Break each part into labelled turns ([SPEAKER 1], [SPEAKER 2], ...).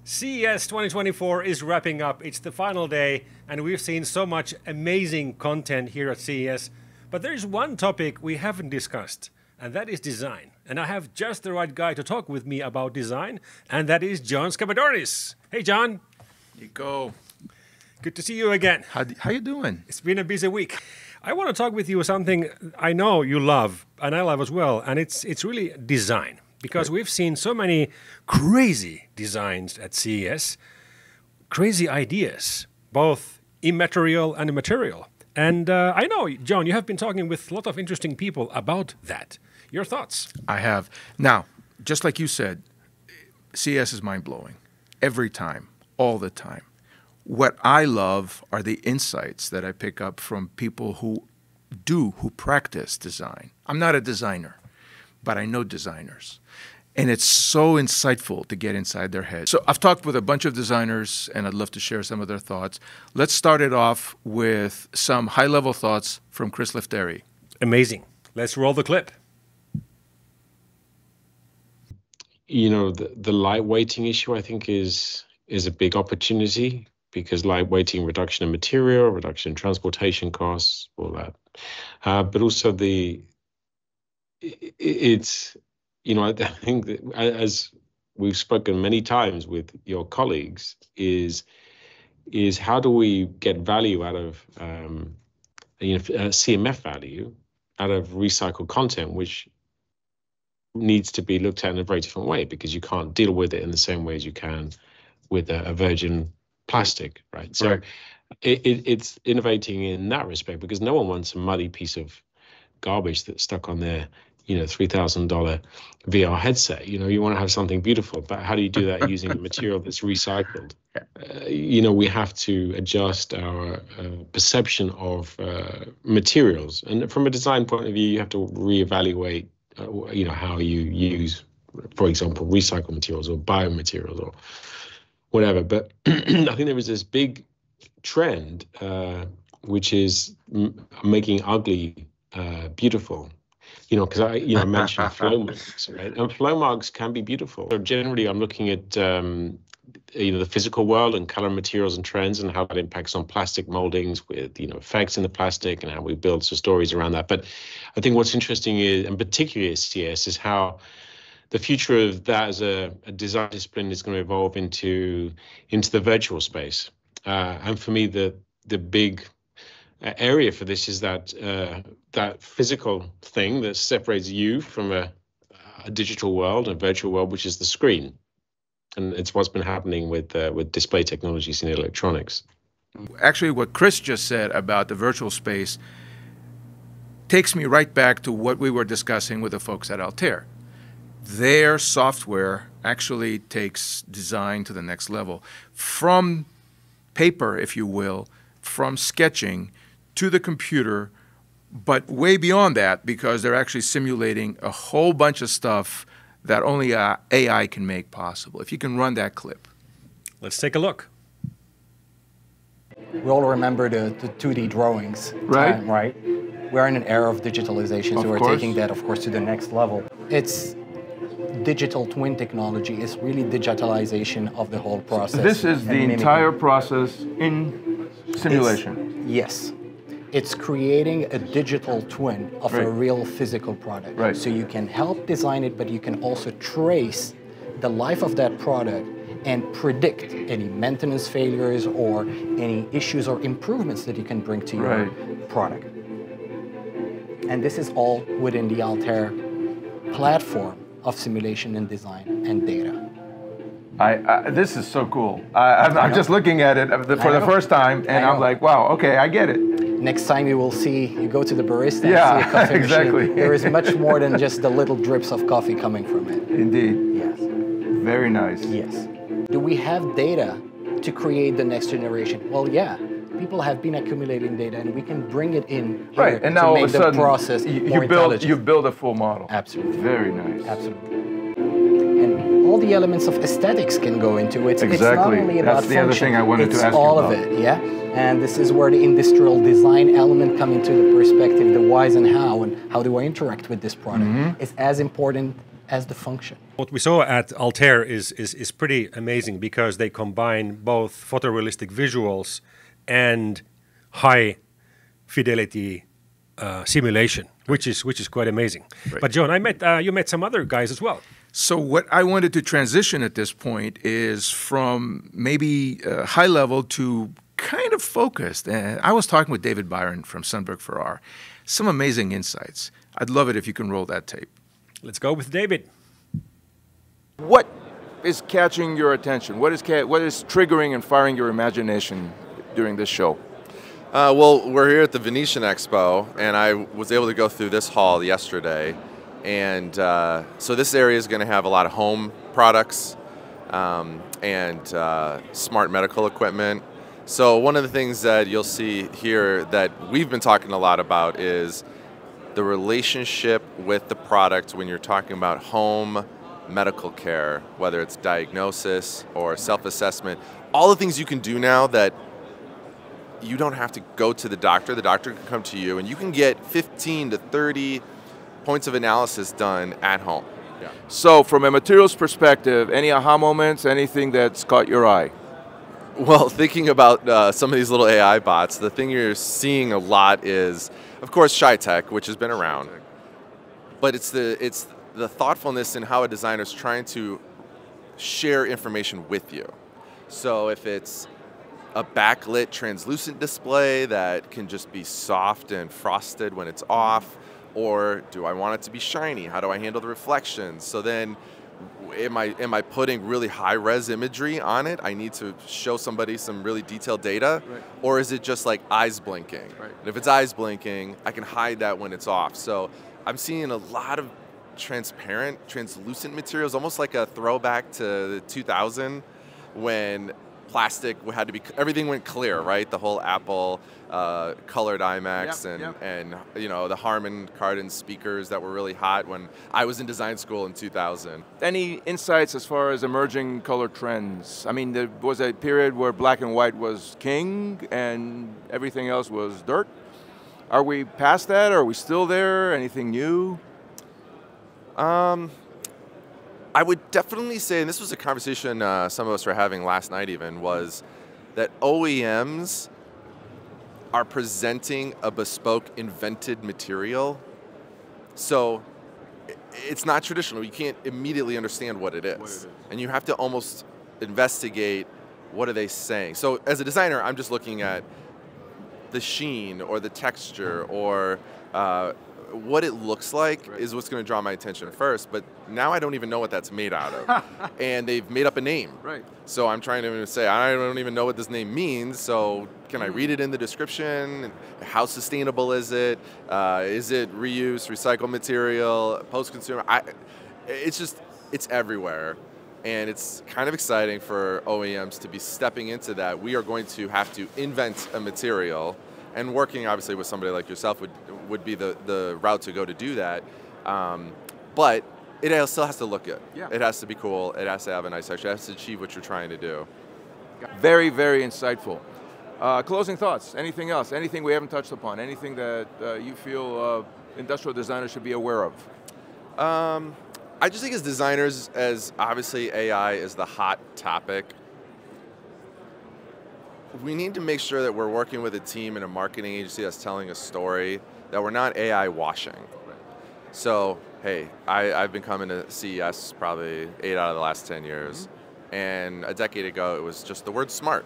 [SPEAKER 1] CES 2024 is wrapping up. It's the final day, and we've seen so much amazing content here at CES. But there is one topic we haven't discussed, and that is design. And I have just the right guy to talk with me about design, and that is John Scapadoris. Hey, John.
[SPEAKER 2] Nico.
[SPEAKER 1] Good to see you again.
[SPEAKER 2] How you doing?
[SPEAKER 1] It's been a busy week. I want to talk with you something I know you love, and I love as well, and it's really design. Because we've seen so many crazy designs at CES, crazy ideas, both immaterial and material. And I know, John, you have been talking with a lot of interesting people about that. Your thoughts?
[SPEAKER 2] I have. Now, just like you said, CES is mind-blowing. Every time, all the time. What I love are the insights that I pick up from people who practice design. I'm not a designer, but I know designers. And it's so insightful to get inside their head. So I've talked with a bunch of designers, and I'd love to share some of their thoughts. Let's start it off with some high-level thoughts from Chris Lefteri.
[SPEAKER 1] Amazing. Let's roll the clip.
[SPEAKER 3] You know, the lightweighting issue, I think, is a big opportunity, because lightweighting, reduction in material, reduction in transportation costs, all that. But also it's, you know, I think that, as we've spoken many times with your colleagues, is how do we get value out of, CMF value out of recycled content, which needs to be looked at in a very different way, because you can't deal with it in the same way as you can with a virgin plastic, right? So it's innovating in that respect, because no one wants a muddy piece of garbage that's stuck on their, $3,000 VR headset. You want to have something beautiful, but how do you do that using a material that's recycled? We have to adjust our perception of materials, and from a design point of view, you have to reevaluate, how you use, for example, recycled materials or biomaterials or whatever. But I think there is this big trend, which is making ugly beautiful. Because I mentioned flow marks, right? And flow marks can be beautiful. So generally, I'm looking at the physical world and color, materials, and trends, and how that impacts on plastic moldings with effects in the plastic, and how we build some stories around that. But I think what's interesting is, and particularly at CES, is how the future of that as a design discipline is going to evolve into the virtual space. And for me, the big area for this is that physical thing that separates you from a digital world, a virtual world, which is the screen. And it's what's been happening with display technologies in electronics.
[SPEAKER 2] Actually, what Chris just said about the virtual space takes me right back to what we were discussing with the folks at Altair. Their software actually takes design to the next level. From paper, if you will, from sketching to the computer, but way beyond that, because they're actually simulating a whole bunch of stuff that only AI can make possible. If you can run that clip.
[SPEAKER 1] Let's take a look.
[SPEAKER 4] We all remember the 2D drawings,
[SPEAKER 2] right?
[SPEAKER 4] Right? We're in an era of digitalization, so we're taking that, of course, to the next level. It's digital twin technology. Is really digitalization of the whole process.
[SPEAKER 2] This is the entire process in simulation.
[SPEAKER 4] Yes. It's creating a digital twin of a real physical product.
[SPEAKER 2] Right.
[SPEAKER 4] So you can help design it, but you can also trace the life of that product and predict any maintenance failures or any issues or improvements that you can bring to your product. And this is all within the Altair platform of simulation and design and data.
[SPEAKER 2] This is so cool. I'm just looking at it for the first time, and I'm like, wow, okay, I get it.
[SPEAKER 4] Next time you will see, you go to the barista and see a coffee
[SPEAKER 2] exactly.
[SPEAKER 4] machine. There is much more than just the little drips of coffee coming from it.
[SPEAKER 2] Indeed.
[SPEAKER 4] Yes.
[SPEAKER 2] Very nice.
[SPEAKER 4] Yes. Do we have data to create the next generation? Well, yeah. People have been accumulating data, and we can bring it in here
[SPEAKER 2] and now
[SPEAKER 4] to
[SPEAKER 2] all
[SPEAKER 4] make
[SPEAKER 2] of a sudden,
[SPEAKER 4] the process more intelligent.
[SPEAKER 2] you build a full model.
[SPEAKER 4] Absolutely.
[SPEAKER 2] Very nice.
[SPEAKER 4] Absolutely. And all the elements of aesthetics can go into it.
[SPEAKER 2] Exactly.
[SPEAKER 4] It's not only about
[SPEAKER 2] That's the other
[SPEAKER 4] function,
[SPEAKER 2] thing I wanted to ask you about.
[SPEAKER 4] all of it, yeah? And this is where the industrial design element come into the perspective, the whys and how do I interact with this product. It's as important as the function.
[SPEAKER 1] What we saw at Altair is pretty amazing because they combine both photorealistic visuals and high fidelity simulation, which is quite amazing.
[SPEAKER 2] Right.
[SPEAKER 1] But John, you met some other guys as well.
[SPEAKER 2] So what I wanted to transition at this point is from maybe high level to kind of focused. And I was talking with David Byron from Sundberg Farrar. Some amazing insights. I'd love it if you can roll that tape.
[SPEAKER 1] Let's go with David.
[SPEAKER 2] What is catching your attention? What is triggering and firing your imagination during this show?
[SPEAKER 5] Well, we're here at the Venetian Expo, and I was able to go through this hall yesterday. And so this area is going to have a lot of home products and smart medical equipment. So one of the things that you'll see here that we've been talking a lot about is the relationship with the product when you're talking about home medical care, whether it's diagnosis or self-assessment. All the things you can do now that you don't have to go to the doctor can come to you, and you can get 15 to 30 points of analysis done at home.
[SPEAKER 2] Yeah. So from a materials perspective, any aha moments, anything that's caught your eye?
[SPEAKER 5] Well, thinking about some of these little AI bots, the thing you're seeing a lot is, of course, ShyTech, which has been around, but it's the thoughtfulness in how a designer is trying to share information with you. So if it's a backlit translucent display that can just be soft and frosted when it's off, or do I want it to be shiny? How do I handle the reflections? So then am I putting really high-res imagery on it? I need to show somebody some really detailed data,
[SPEAKER 2] right.
[SPEAKER 5] Or is it just like eyes blinking?
[SPEAKER 2] Right.
[SPEAKER 5] And if it's eyes blinking, I can hide that when it's off. So I'm seeing a lot of transparent, translucent materials, almost like a throwback to the 2000 when plastic had to be, everything went clear, right? The whole Apple colored iMacs and you know, the Harman Kardon speakers that were really hot when I was in design school in 2000.
[SPEAKER 2] Any insights as far as emerging color trends? I mean, there was a period where black and white was king and everything else was dirt. Are we past that? Are we still there? Anything new?
[SPEAKER 5] I would definitely say, and this was a conversation some of us were having last night even, was that OEMs are presenting a bespoke invented material. So it's not traditional. You can't immediately understand what it is. And you have to almost investigate what are they saying. So as a designer, I'm just looking at the sheen or the texture or what it looks like is what's going to draw my attention first, but now I don't even know what that's made out of. And they've made up a name.
[SPEAKER 2] Right.
[SPEAKER 5] So I'm trying to say, I don't even know what this name means, so can I read it in the description? How sustainable is it? Is it reuse, recycled material, post-consumer? It's everywhere. And it's kind of exciting for OEMs to be stepping into that. We are going to have to invent a material, and working obviously with somebody like yourself would be the route to go to do that. But it still has to look good.
[SPEAKER 2] Yeah.
[SPEAKER 5] It has to be cool. It has to have a nice texture. It has to achieve what you're trying to do.
[SPEAKER 2] Very, very insightful. Closing thoughts, anything else? Anything we haven't touched upon? Anything that you feel industrial designers should be aware of?
[SPEAKER 5] I just think as designers, as obviously AI is the hot topic, we need to make sure that we're working with a team and a marketing agency that's telling a story, that we're not AI washing.
[SPEAKER 2] Right.
[SPEAKER 5] So, hey, I've been coming to CES probably 8 out of the last 10 years. And a decade ago, it was just the word smart.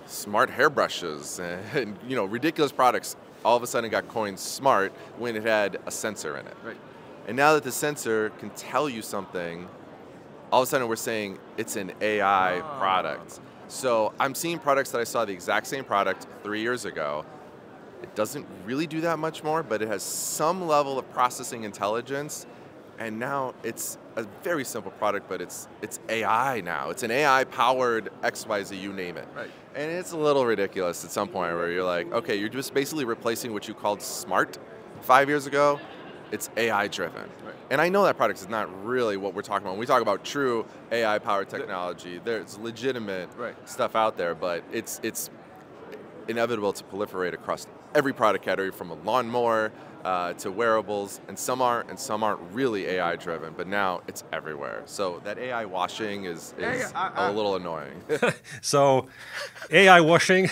[SPEAKER 5] Smart hairbrushes and you know, ridiculous products all of a sudden got coined smart when it had a sensor in it.
[SPEAKER 2] Right.
[SPEAKER 5] And now that the sensor can tell you something, all of a sudden we're saying it's an AI product. So I'm seeing products that I saw the exact same product 3 years ago. It doesn't really do that much more, but it has some level of processing intelligence. And now it's a very simple product, but it's AI now. It's an AI-powered XYZ, you name it.
[SPEAKER 2] Right.
[SPEAKER 5] And it's a little ridiculous at some point where you're like, okay, you're just basically replacing what you called smart 5 years ago. It's AI-driven.
[SPEAKER 2] Right.
[SPEAKER 5] And I know that product is not really what we're talking about. When we talk about true AI-powered technology, there's legitimate stuff out there, but it's inevitable to proliferate across every product category, from a lawnmower to wearables, and some aren't really AI driven, but now it's everywhere. So that AI washing is a little annoying.
[SPEAKER 1] So AI washing,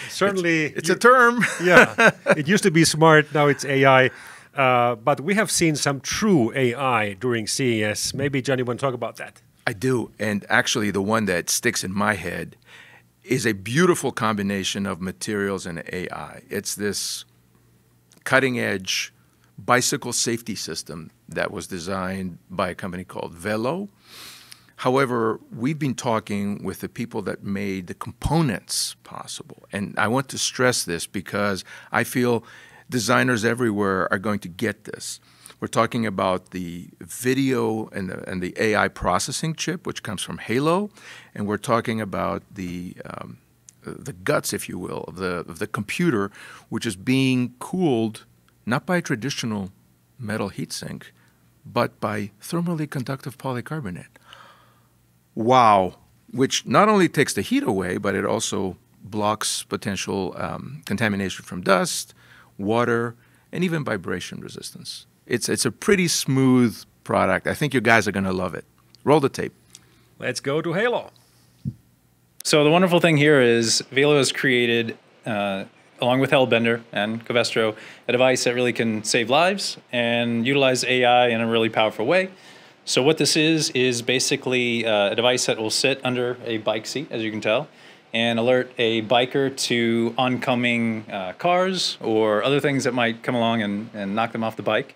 [SPEAKER 1] certainly.
[SPEAKER 2] It's a term.
[SPEAKER 1] Yeah, it used to be smart, now it's AI. But we have seen some true AI during CES. Maybe, John, you want to talk about that?
[SPEAKER 2] I do. And actually, the one that sticks in my head is a beautiful combination of materials and AI. It's this cutting-edge bicycle safety system that was designed by a company called Velo. However, we've been talking with the people that made the components possible. And I want to stress this because I feel designers everywhere are going to get this. We're talking about the video and the AI processing chip, which comes from Halo, and we're talking about the guts, if you will, of the computer, which is being cooled not by a traditional metal heatsink, but by thermally conductive polycarbonate. Wow! Which not only takes the heat away, but it also blocks potential contamination from dust, water, and even vibration resistance. It's a pretty smooth product. I think you guys are going to love it. Roll the tape.
[SPEAKER 1] Let's go to Halo.
[SPEAKER 6] So the wonderful thing here is Velo has created, along with Hellbender and Covestro, a device that really can save lives and utilize AI in a really powerful way. So what this is basically a device that will sit under a bike seat, as you can tell, and alert a biker to oncoming cars or other things that might come along and knock them off the bike.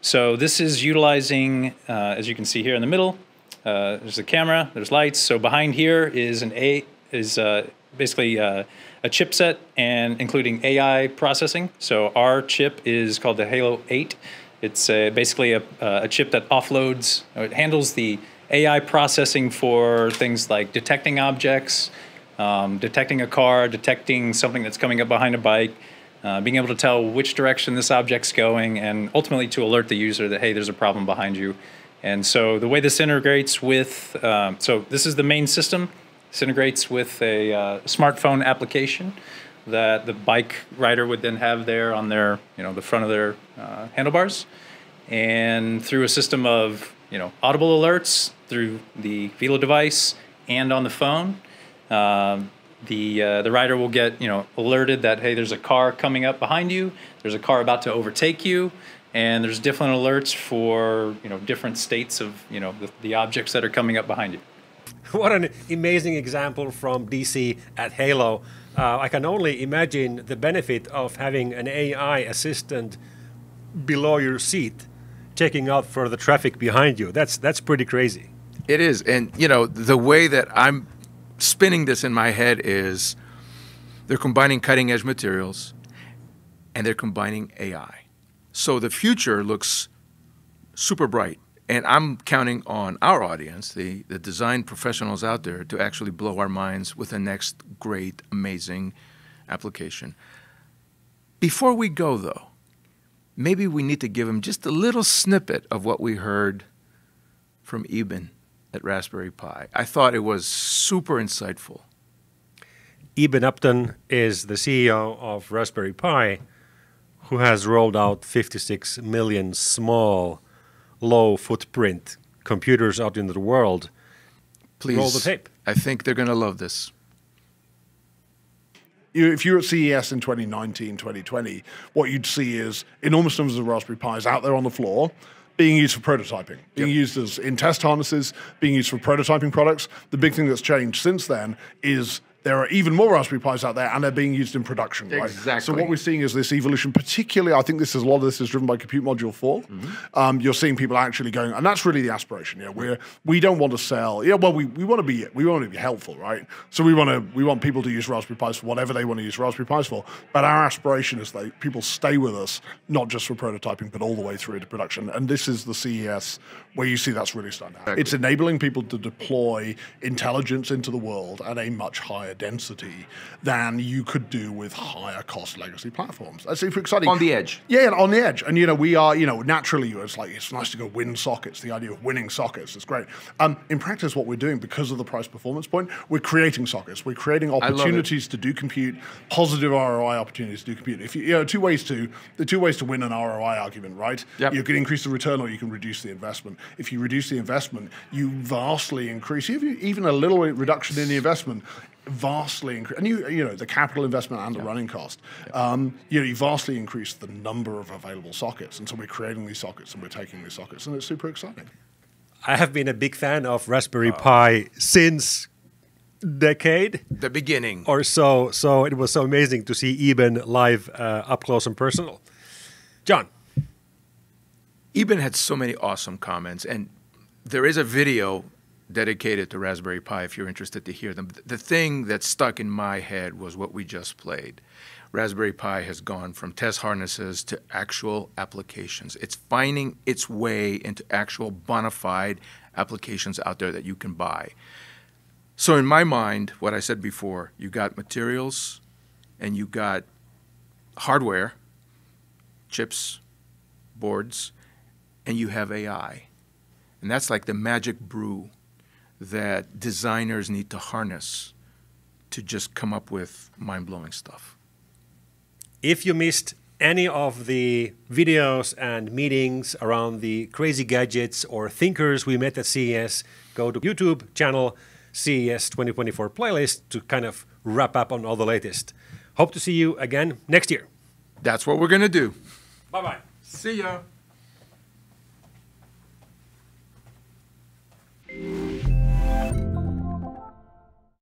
[SPEAKER 6] So this is utilizing, as you can see here in the middle, there's a camera, there's lights. So behind here is basically a chipset and including AI processing. So our chip is called the Halo 8. It's basically a chip that offloads, it handles the AI processing for things like detecting objects, detecting a car, detecting something that's coming up behind a bike, being able to tell which direction this object's going, and ultimately to alert the user that, hey, there's a problem behind you. And so the way this integrates with, so this is the main system. This integrates with a smartphone application that the bike rider would then have there on their, the front of their handlebars. And through a system of, audible alerts through the Velo device and on the phone, the rider will get, alerted that, hey, there's a car coming up behind you, there's a car about to overtake you, and there's different alerts for, different states of, the objects that are coming up behind you.
[SPEAKER 1] What an amazing example from DC at Halo. I can only imagine the benefit of having an AI assistant below your seat, checking out for the traffic behind you. That's pretty crazy.
[SPEAKER 2] It is. And, the way that I'm spinning this in my head is they're combining cutting edge materials and they're combining AI. So the future looks super bright. And I'm counting on our audience, the design professionals out there, to actually blow our minds with the next great, amazing application. Before we go, though, maybe we need to give them just a little snippet of what we heard from Eben at Raspberry Pi. I thought it was super insightful.
[SPEAKER 1] Eben Upton is the CEO of Raspberry Pi, who has rolled out 56 million small, low-footprint computers out into the world.
[SPEAKER 2] Please,
[SPEAKER 1] roll the tape.
[SPEAKER 2] I think they're going to love this.
[SPEAKER 7] If you're at CES in 2019, 2020, what you'd see is enormous numbers of Raspberry Pis out there on the floor being used for prototyping, being used as in test harnesses, being used for prototyping products. The big thing that's changed since then is there are even more Raspberry Pis out there, and they're being used in production. Right?
[SPEAKER 2] Exactly.
[SPEAKER 7] So what we're seeing is this evolution, particularly, I think a lot of this is driven by Compute Module 4. Mm-hmm. You're seeing people actually going, and that's really the aspiration. We don't want to sell. We want to be helpful, right? So we want people to use Raspberry Pis for whatever they want to use Raspberry Pis for. But our aspiration is that people stay with us, not just for prototyping, but all the way through to production. And this is the CES where you see that's really starting to happen. It's enabling people to deploy intelligence into the world at a much higher density than you could do with higher cost legacy platforms. That's super exciting.
[SPEAKER 2] On the edge.
[SPEAKER 7] Yeah, on the edge. And, we are, naturally, it's nice to go win sockets. The idea of winning sockets is great. In practice, what we're doing, because of the price performance point, we're creating sockets. We're creating opportunities to do compute, positive ROI opportunities to do compute. If the two ways to win an ROI argument, right?
[SPEAKER 2] Yep.
[SPEAKER 7] You can increase the return or you can reduce the investment. If you reduce the investment, you vastly increase, even a little reduction in the investment, vastly increase, and the capital investment and the running cost. You vastly increase the number of available sockets, and so we're creating these sockets and we're taking these sockets, and it's super exciting.
[SPEAKER 1] I have been a big fan of Raspberry Pi since decade
[SPEAKER 2] The beginning.
[SPEAKER 1] or so. So it was so amazing to see Eben live, up close and personal. John.
[SPEAKER 2] Eben had so many awesome comments, and there is a video dedicated to Raspberry Pi if you're interested to hear them. The thing that stuck in my head was what we just played. Raspberry Pi has gone from test harnesses to actual applications. It's finding its way into actual bona fide applications out there that you can buy. So in my mind, what I said before, you got materials and you got hardware, chips, boards, and you have AI. And that's like the magic brew that designers need to harness to just come up with mind-blowing stuff.
[SPEAKER 1] If you missed any of the videos and meetings around the crazy gadgets or thinkers we met at CES, go to YouTube channel CES 2024 playlist to kind of wrap up on all the latest. Hope to see you again next year.
[SPEAKER 2] That's what we're going to do.
[SPEAKER 1] Bye-bye.
[SPEAKER 2] See ya.